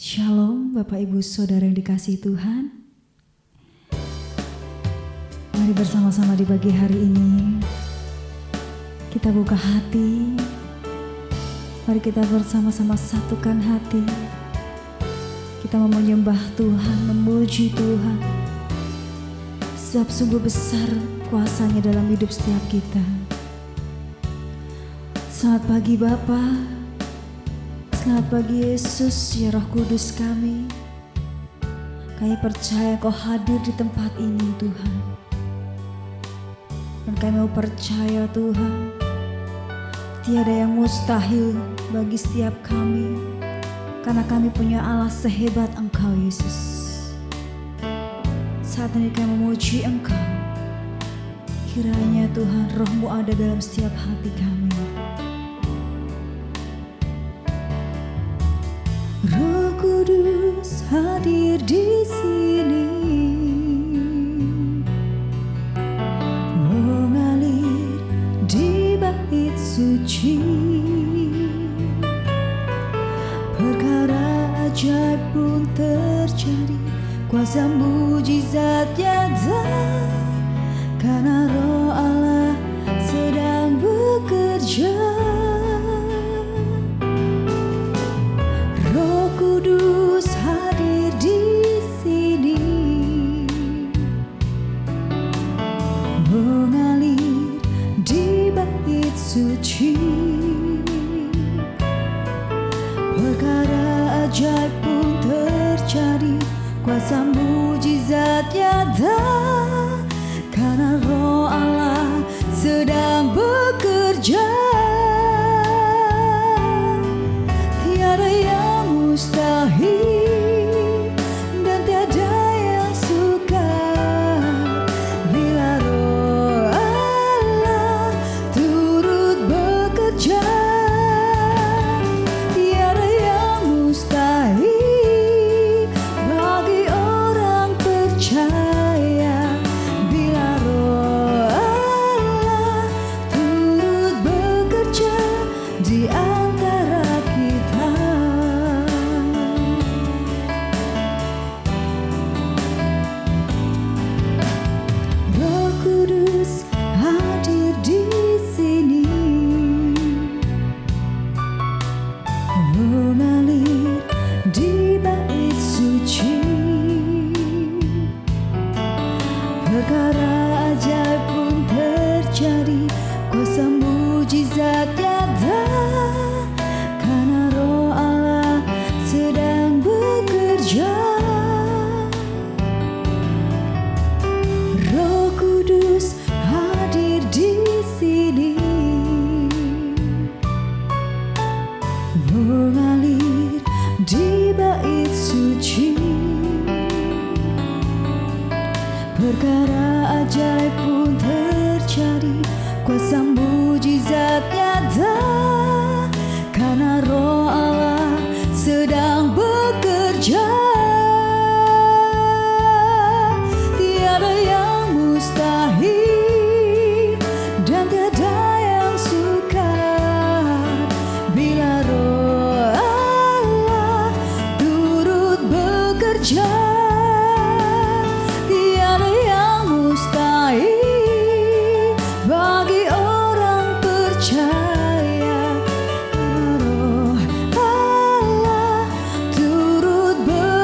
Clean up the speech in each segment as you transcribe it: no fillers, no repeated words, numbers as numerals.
Shalom Bapak Ibu Saudara yang dikasihi Tuhan. Mari bersama-sama di pagi hari ini kita buka hati. Mari kita bersama-sama satukan hati. Kita mau menyembah Tuhan, memuji Tuhan. Sebab sungguh besar kuasanya dalam hidup setiap kita. Selamat pagi Bapak. Selamat pagi Yesus, ya Roh Kudus kami. Kami percaya Kau hadir di tempat ini Tuhan. Dan kami mau percaya Tuhan, tiada yang mustahil bagi setiap kami. Karena kami punya Allah sehebat Engkau Yesus. Saat ini kami memuji Engkau. Kiranya Tuhan Roh-Mu ada dalam setiap hati kami. Roh Kudus hadir di sini, mengalir di bait suci. Perkara ajaib pun terjadi, kuasa mujizat nyata, karena Roh Allah sedang bekerja. Kudus hadir di sini, mengalir di bait suci. Perkara ajaib pun terjadi, kuasa mujizat nyata, karena Roh Allah sedang bekerja. Tiada yang mustahil dan tiada yang sukar bila Roh Allah turut bekerja. Tiada yang mustahil bagi orang percaya bila Roh Allah turut bekerja di antara kita. Kudus hadir di sini, mengalir di bait suci. Perkara ajaib pun terjadi, kuasa mujizat nyata, karena Roh Allah sedang bekerja. Roh Kudus hadir di sini, mengalir di bait suci. Perkara ajaib pun terjadi, kuasa mujizat nyata, karena Roh Allah sedang bekerja. Tiada yang mustahil dan tiada yang sukar bila Roh Allah turut bekerja. Tiada yang mustahil bagi orang percaya, karena Roh Allah turut bekerja.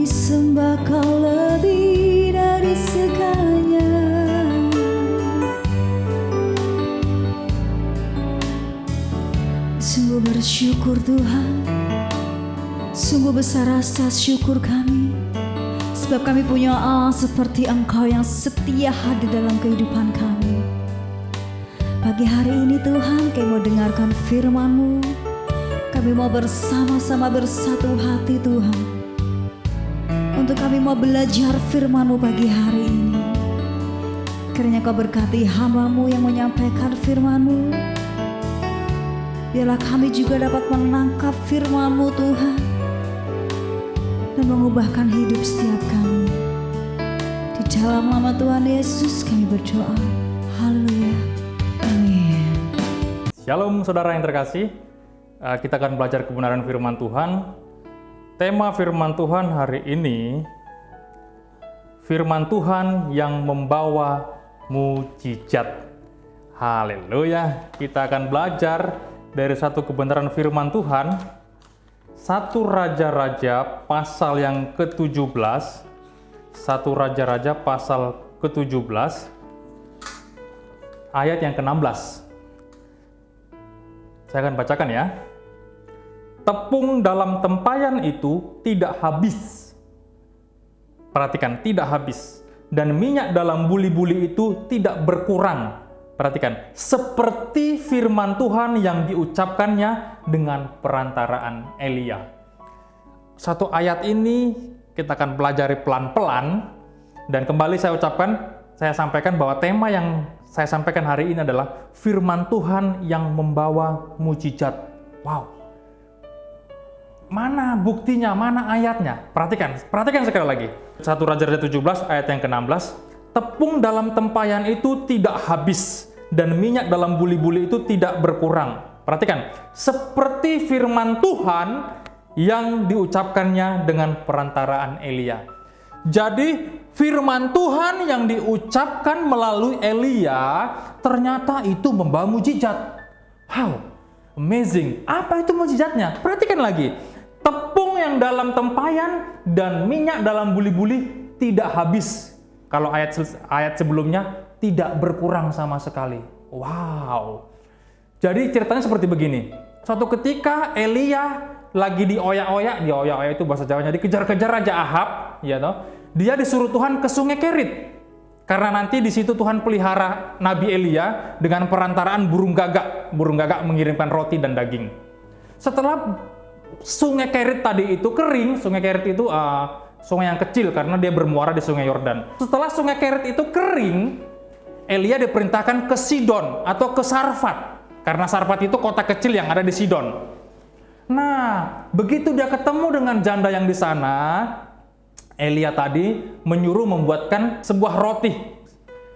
sembah Kau lebih dari segalanya. Sungguh bersyukur Tuhan, sungguh besar rasa syukur kami, sebab kami punya Allah seperti Engkau yang setia hadir dalam kehidupan kami. Pagi hari ini Tuhan, kami mau dengarkan firman-Mu. Kami mau bersama-sama bersatu hati Tuhan, untuk kami mau belajar firman-Mu pagi hari ini. Kiranya Kau berkati hamba-Mu yang menyampaikan firman-Mu. Biarlah kami juga dapat menangkap firman-Mu Tuhan, dan mengubahkan hidup setiap kami. Di dalam nama Tuhan Yesus kami berdoa. Haleluya. Amin. Shalom saudara yang terkasih. Kita akan belajar kebenaran firman Tuhan. Tema firman Tuhan hari ini, firman Tuhan yang membawa mujizat. Haleluya. Kita akan belajar dari satu kebenaran firman Tuhan, 1 Raja-Raja pasal yang ke-17, 1 Raja-Raja pasal ke-17, ayat yang ke-16. Saya akan bacakan ya. Tepung dalam tempayan itu tidak habis. Perhatikan, tidak habis. Dan minyak dalam buli-buli itu tidak berkurang. Perhatikan, seperti firman Tuhan yang diucapkannya dengan perantaraan Elia. Satu ayat ini kita akan pelajari pelan-pelan. Dan kembali saya sampaikan bahwa tema yang saya sampaikan hari ini adalah firman Tuhan yang membawa mujizat. Wow. Mana buktinya, mana ayatnya? Perhatikan sekali lagi. 1 Raja-Raja 17 ayat yang ke-16. Tepung dalam tempayan itu tidak habis, dan minyak dalam buli-buli itu tidak berkurang. Perhatikan, seperti firman Tuhan yang diucapkannya dengan perantaraan Elia. Jadi firman Tuhan yang diucapkan melalui Elia ternyata itu membawa mujizat. Wow, amazing. Apa itu mujizatnya? Perhatikan lagi. Tepung yang dalam tempayan dan minyak dalam buli-buli tidak habis. Kalau ayat sebelumnya tidak berkurang sama sekali. Wow. Jadi ceritanya seperti begini. Suatu ketika Elia lagi dioyak-oyak itu bahasa Jawanya, dikejar-kejar Raja Ahab, ya toh. Dia disuruh Tuhan ke Sungai Kerit. Karena nanti di situ Tuhan pelihara Nabi Elia dengan perantaraan burung gagak. Burung gagak mengirimkan roti dan daging. Setelah Sungai Kerit tadi itu kering, Sungai Kerit itu sungai yang kecil karena dia bermuara di Sungai Yordan. Setelah Sungai Kerit itu kering, Elia diperintahkan ke Sidon atau ke Sarfat. Karena Sarfat itu kota kecil yang ada di Sidon. Nah, begitu dia ketemu dengan janda yang di sana, Elia tadi menyuruh membuatkan sebuah roti.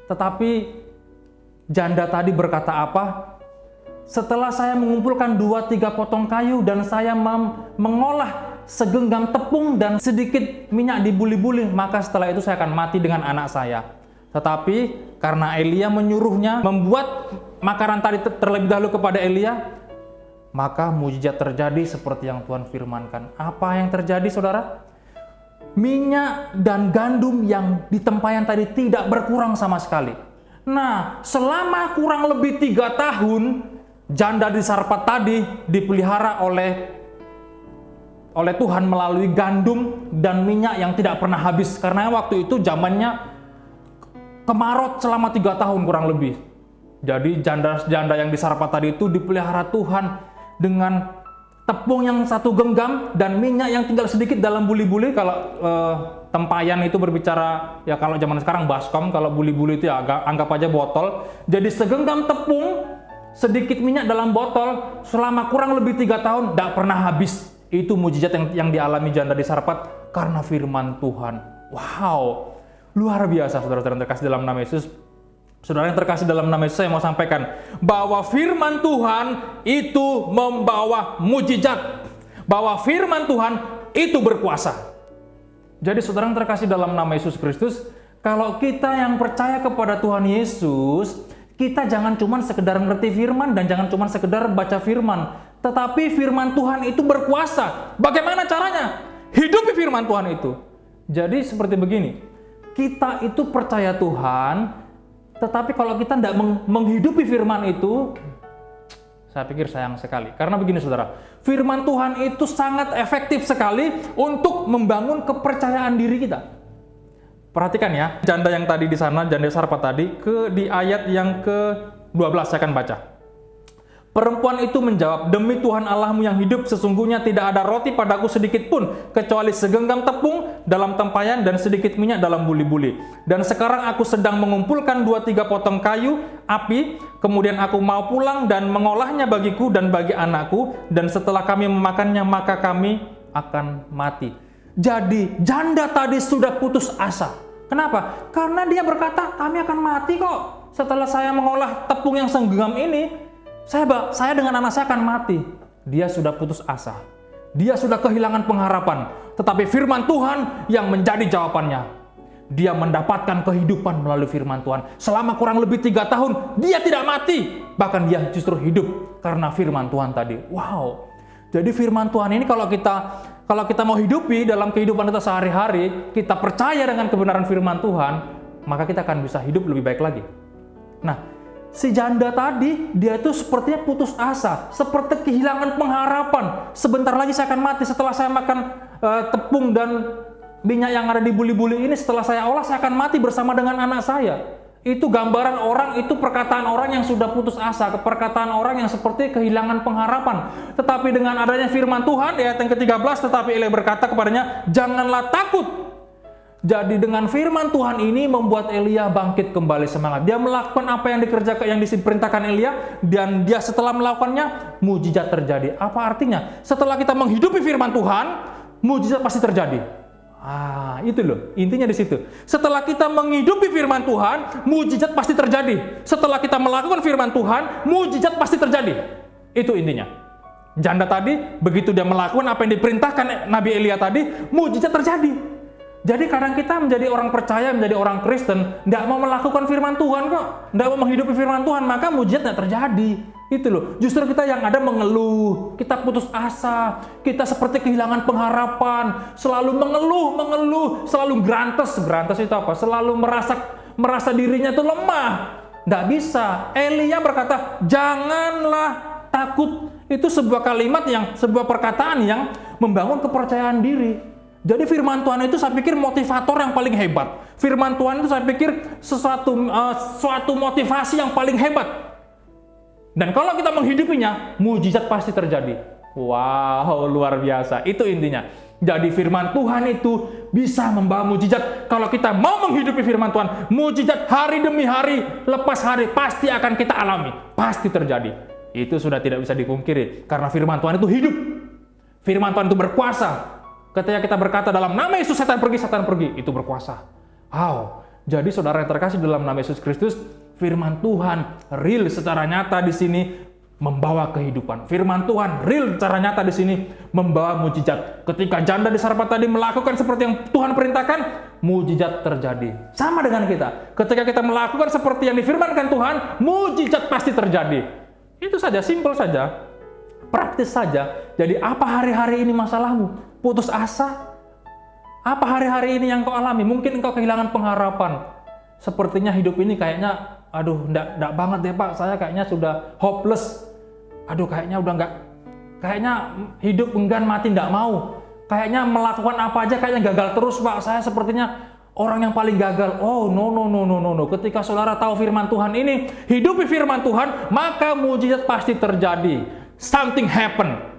Tetapi janda tadi berkata apa? Setelah saya mengumpulkan 2-3 potong kayu dan saya mengolah segenggam tepung dan sedikit minyak di buli-buli, maka setelah itu saya akan mati dengan anak saya. Tetapi karena Elia menyuruhnya membuat makanan tadi terlebih dahulu kepada Elia, maka mujizat terjadi seperti yang Tuhan firmankan. Apa yang terjadi, saudara? Minyak dan gandum yang di tempayan tadi tidak berkurang sama sekali. Nah, selama kurang lebih 3 tahun, janda di Sarfat tadi dipelihara oleh Tuhan melalui gandum dan minyak yang tidak pernah habis. Karena waktu itu zamannya kemarot selama 3 tahun kurang lebih. Jadi janda yang di Sarfat tadi itu dipelihara Tuhan dengan tepung yang 1 genggam dan minyak yang tinggal sedikit dalam buli-buli. Kalau tempayan itu berbicara, ya kalau zaman sekarang baskom, kalau buli-buli itu ya anggap aja botol. Jadi segenggam tepung, sedikit minyak dalam botol, selama kurang lebih 3 tahun, tidak pernah habis. Itu mujizat yang dialami janda di Sarfat karena firman Tuhan. Wow, luar biasa saudara-saudara yang terkasih dalam nama Yesus. Saudara yang terkasih dalam nama Yesus, saya mau sampaikan bahwa firman Tuhan itu membawa mujizat. Bahwa firman Tuhan itu berkuasa. Jadi saudara yang terkasih dalam nama Yesus Kristus, kalau kita yang percaya kepada Tuhan Yesus, kita jangan cuma sekedar ngerti firman dan jangan cuma sekedar baca firman. Tetapi firman Tuhan itu berkuasa. Bagaimana caranya? Hidupi firman Tuhan itu. Jadi seperti begini, kita itu percaya Tuhan, tetapi kalau kita tidak menghidupi firman itu, saya pikir sayang sekali. Karena begini saudara, firman Tuhan itu sangat efektif sekali untuk membangun kepercayaan diri kita. Perhatikan ya, janda yang tadi di sana, janda Sarpat tadi, di ayat yang ke-12 saya akan baca. Perempuan itu menjawab, demi Tuhan Allahmu yang hidup, sesungguhnya tidak ada roti padaku sedikit pun, kecuali segenggam tepung dalam tempayan dan sedikit minyak dalam buli-buli. Dan sekarang aku sedang mengumpulkan 2-3 potong kayu api, kemudian aku mau pulang dan mengolahnya bagiku dan bagi anakku, dan setelah kami memakannya, maka kami akan mati. Jadi, janda tadi sudah putus asa. Kenapa? Karena dia berkata, kami akan mati kok. Setelah saya mengolah tepung yang segenggam ini, saya dengan anak saya akan mati. Dia sudah putus asa. Dia sudah kehilangan pengharapan. Tetapi firman Tuhan yang menjadi jawabannya. Dia mendapatkan kehidupan melalui firman Tuhan. Selama kurang lebih 3 tahun, dia tidak mati. Bahkan dia justru hidup karena firman Tuhan tadi. Wow. Jadi firman Tuhan ini kalau kita mau hidupi dalam kehidupan kita sehari-hari, kita percaya dengan kebenaran firman Tuhan, maka kita akan bisa hidup lebih baik lagi. Nah, si janda tadi, dia itu sepertinya putus asa, seperti kehilangan pengharapan. Sebentar lagi saya akan mati, setelah saya makan tepung dan minyak yang ada di buli-buli ini, setelah saya olah, saya akan mati bersama dengan anak saya. Itu gambaran orang, itu perkataan orang yang sudah putus asa, perkataan orang yang seperti kehilangan pengharapan. Tetapi dengan adanya firman Tuhan, ayat yang ke-13, tetapi Elia berkata kepadanya, janganlah takut. Jadi dengan firman Tuhan ini membuat Elia bangkit kembali semangat. Dia melakukan apa yang diperintahkan Elia, dan dia setelah melakukannya, mujizat terjadi. Apa artinya? Setelah kita menghidupi firman Tuhan, mujizat pasti terjadi. Itu loh, intinya di situ. Setelah kita menghidupi firman Tuhan, mujizat pasti terjadi. Setelah kita melakukan firman Tuhan, mujizat pasti terjadi. Itu intinya. Janda tadi, begitu dia melakukan apa yang diperintahkan Nabi Elia tadi, mujizat terjadi. Jadi kadang kita menjadi orang percaya, menjadi orang Kristen, tidak mau melakukan firman Tuhan kok, tidak mau menghidupi firman Tuhan, maka mujizat tidak terjadi. Itu loh, justru kita yang ada mengeluh, kita putus asa, kita seperti kehilangan pengharapan, selalu mengeluh, selalu grantes itu apa? Selalu merasa dirinya itu lemah, tidak bisa. Elia berkata, janganlah takut. Itu sebuah kalimat sebuah perkataan yang membangun kepercayaan diri. Jadi firman Tuhan itu saya pikir motivator yang paling hebat. Firman Tuhan itu saya pikir suatu motivasi yang paling hebat. Dan kalau kita menghidupinya, mujizat pasti terjadi. Wow, luar biasa. Itu intinya. Jadi firman Tuhan itu bisa membawa mujizat. Kalau kita mau menghidupi firman Tuhan, mujizat hari demi hari, lepas hari, pasti akan kita alami. Pasti terjadi. Itu sudah tidak bisa dipungkiri. Karena firman Tuhan itu hidup. Firman Tuhan itu berkuasa. Ketika kita berkata dalam nama Yesus setan pergi, itu berkuasa. Wow. Jadi saudara yang terkasih dalam nama Yesus Kristus, firman Tuhan real secara nyata di sini membawa kehidupan. Firman Tuhan real secara nyata di sini membawa mujizat. Ketika janda di Sarpat tadi melakukan seperti yang Tuhan perintahkan, mujizat terjadi. Sama dengan kita. Ketika kita melakukan seperti yang difirmankan Tuhan, mujizat pasti terjadi. Itu saja, simpel saja. Praktis saja. Jadi apa hari-hari ini masalahmu? Putus asa? Apa hari-hari ini yang kau alami? Mungkin engkau kehilangan pengharapan. Sepertinya hidup ini kayaknya, aduh, enggak banget deh Pak. Saya kayaknya sudah hopeless. Aduh, kayaknya udah kayaknya hidup enggan mati enggak mau. Kayaknya melakukan apa aja kayaknya gagal terus Pak. Saya sepertinya orang yang paling gagal. Oh, no. Ketika saudara tahu firman Tuhan ini, hidupi firman Tuhan, maka mujizat pasti terjadi. Something happen.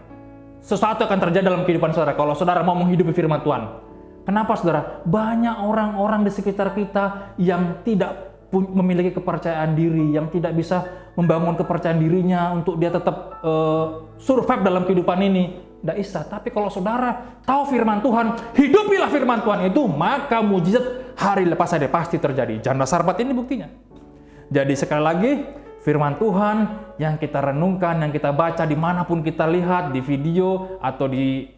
Sesuatu akan terjadi dalam kehidupan saudara kalau saudara mau menghidupi firman Tuhan. Kenapa saudara? Banyak orang-orang di sekitar kita yang tidak memiliki kepercayaan diri, yang tidak bisa membangun kepercayaan dirinya untuk dia tetap survive dalam kehidupan ini. Tidak bisa. Tapi kalau saudara tahu firman Tuhan, hidupilah firman Tuhan itu, maka mujizat hari lepas hari pasti terjadi. Janda Sarpat ini buktinya. Jadi sekali lagi, firman Tuhan yang kita renungkan, yang kita baca dimanapun kita lihat, di video atau di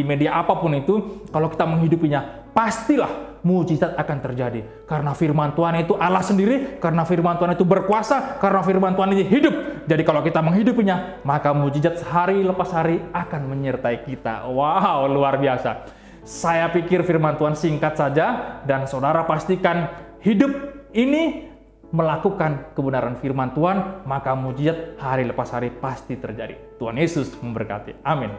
media apapun itu, kalau kita menghidupinya, pastilah mujizat akan terjadi. Karena firman Tuhan itu Allah sendiri, karena firman Tuhan itu berkuasa, karena firman Tuhan ini hidup. Jadi kalau kita menghidupinya, maka mujizat hari lepas hari akan menyertai kita. Wow, luar biasa. Saya pikir firman Tuhan singkat saja, dan saudara pastikan hidup ini melakukan kebenaran firman Tuhan, maka mujizat hari lepas hari pasti terjadi. Tuhan Yesus memberkati. Amin.